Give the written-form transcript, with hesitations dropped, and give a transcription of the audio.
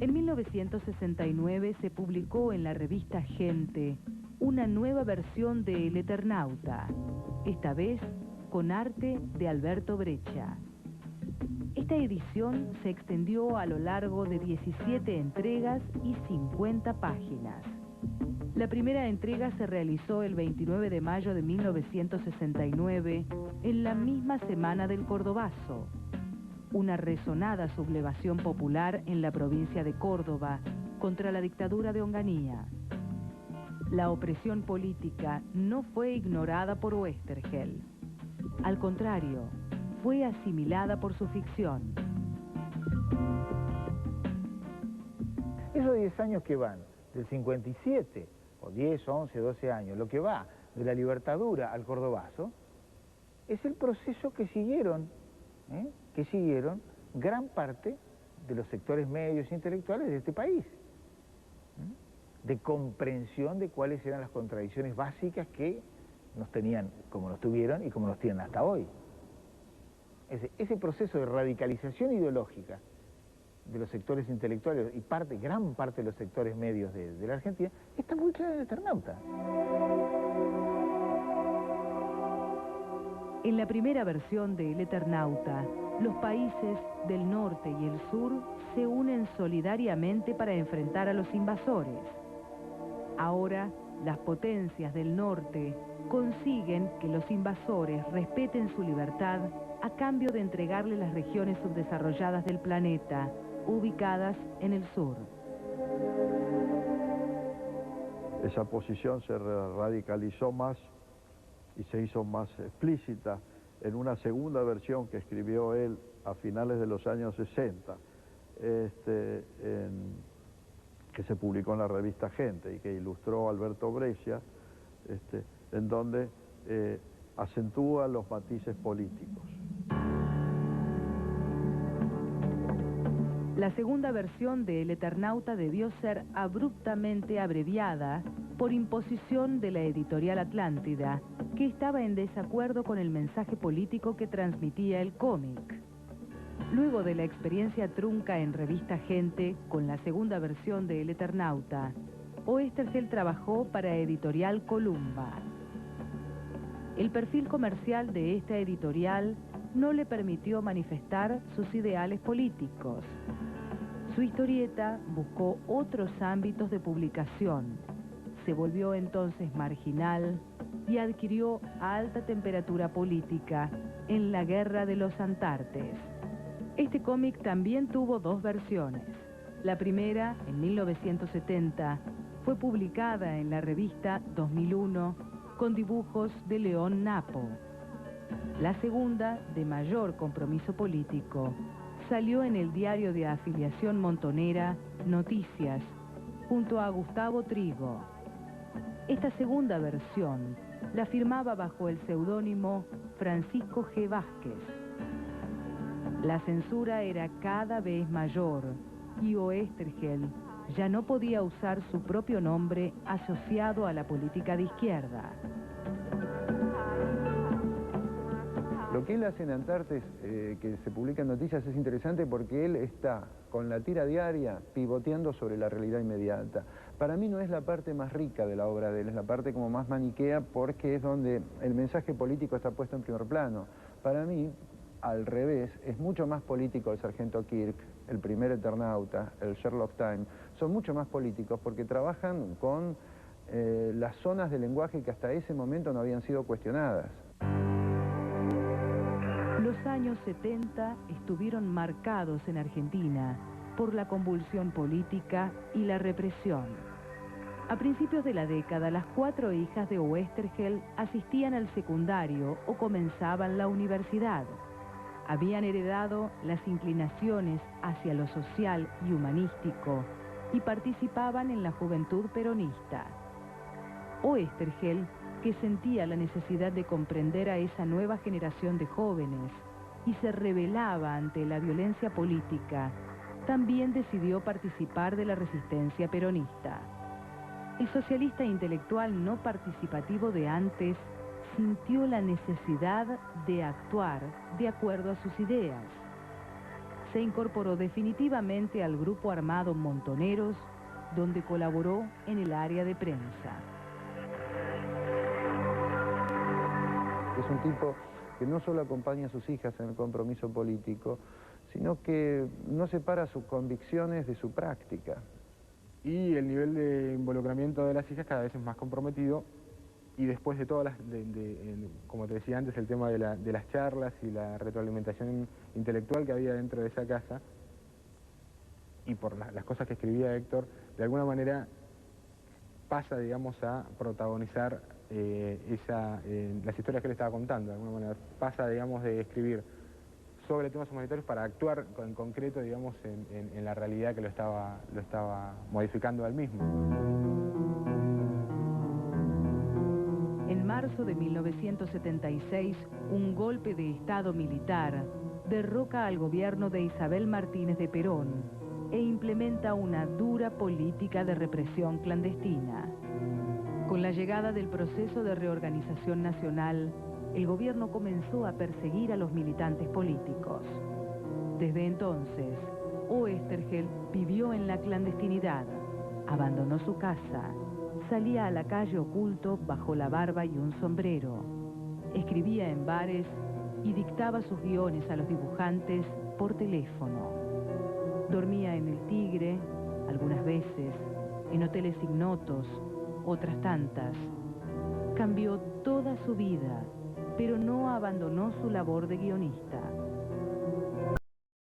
En 1969 se publicó en la revista Gente una nueva versión de El Eternauta, esta vez con arte de Alberto Breccia. Esta edición se extendió a lo largo de 17 entregas y 50 páginas. La primera entrega se realizó el 29 de mayo de 1969, en la misma semana del Cordobazo. Una resonada sublevación popular en la provincia de Córdoba contra la dictadura de Onganía. La opresión política no fue ignorada por Oesterheld. Al contrario, fue asimilada por su ficción. Esos 10 años que van, del 57, o 10, 11, 12 años, lo que va de la Libertadura al Cordobazo, es el proceso que siguieron gran parte de los sectores medios e intelectuales de este país, de comprensión de cuáles eran las contradicciones básicas que nos tenían, como nos tuvieron y como nos tienen hasta hoy. Ese proceso de radicalización ideológica de los sectores intelectuales y gran parte de los sectores medios de la Argentina, está muy claro en El Eternauta. En la primera versión de El Eternauta, los países del norte y el sur se unen solidariamente para enfrentar a los invasores. Ahora, las potencias del norte consiguen que los invasores respeten su libertad a cambio de entregarle las regiones subdesarrolladas del planeta, ubicadas en el sur. Esa posición se radicalizó más y se hizo más explícita en una segunda versión que escribió él a finales de los años 60, que se publicó en la revista Gente y que ilustró Alberto Breccia, en donde acentúa los matices políticos. La segunda versión de El Eternauta debió ser abruptamente abreviada por imposición de la editorial Atlántida, que estaba en desacuerdo con el mensaje político que transmitía el cómic. Luego de la experiencia trunca en revista Gente con la segunda versión de El Eternauta, Oesterheld trabajó para Editorial Columba. El perfil comercial de esta editorial no le permitió manifestar sus ideales políticos. Su historieta buscó otros ámbitos de publicación. Se volvió entonces marginal y adquirió alta temperatura política en la Guerra de los Antartes. Este cómic también tuvo dos versiones. La primera, en 1970, fue publicada en la revista 2001 con dibujos de León Napo. La segunda, de mayor compromiso político, salió en el diario de afiliación montonera Noticias, junto a Gustavo Trigo. Esta segunda versión la firmaba bajo el seudónimo Francisco G. Vázquez. La censura era cada vez mayor y Oesterheld ya no podía usar su propio nombre asociado a la política de izquierda. Lo que él hace en Antartes, que se publica en Noticias, es interesante porque él está con la tira diaria pivoteando sobre la realidad inmediata. Para mí no es la parte más rica de la obra de él, es la parte como más maniquea porque es donde el mensaje político está puesto en primer plano. Para mí, al revés, es mucho más político el Sargento Kirk, el primer Eternauta, el Sherlock Times, son mucho más políticos porque trabajan con las zonas de lenguaje que hasta ese momento no habían sido cuestionadas. Los años 70 estuvieron marcados en Argentina por la convulsión política y la represión. A principios de la década, las 4 hijas de Oesterheld asistían al secundario o comenzaban la universidad. Habían heredado las inclinaciones hacia lo social y humanístico y participaban en la juventud peronista. Oesterheld, que sentía la necesidad de comprender a esa nueva generación de jóvenes y se rebelaba ante la violencia política, también decidió participar de la resistencia peronista. El socialista intelectual no participativo de antes sintió la necesidad de actuar de acuerdo a sus ideas. se incorporó definitivamente al grupo armado Montoneros, donde colaboró en el área de prensa. Es un tipo que no solo acompaña a sus hijas en el compromiso político, sino que no separa sus convicciones de su práctica. Y el nivel de involucramiento de las hijas cada vez es más comprometido, y después de todas como te decía antes, el tema de las charlas y la retroalimentación intelectual que había dentro de esa casa, y por las cosas que escribía Héctor, de alguna manera pasa, digamos, a protagonizar las historias que él estaba contando. De alguna manera pasa, digamos, de escribir sobre temas humanitarios para actuar en concreto, digamos, en la realidad que lo estaba modificando al mismo. En marzo de 1976, un golpe de Estado militar derroca al gobierno de Isabel Martínez de Perón e implementa una dura política de represión clandestina. Con la llegada del proceso de reorganización nacional, el gobierno comenzó a perseguir a los militantes políticos. Desde entonces, Oesterheld vivió en la clandestinidad, abandonó su casa, salía a la calle oculto bajo la barba y un sombrero, escribía en bares y dictaba sus guiones a los dibujantes por teléfono. Dormía en el Tigre, algunas veces, en hoteles ignotos, otras tantas. Cambió toda su vida, pero no abandonó su labor de guionista.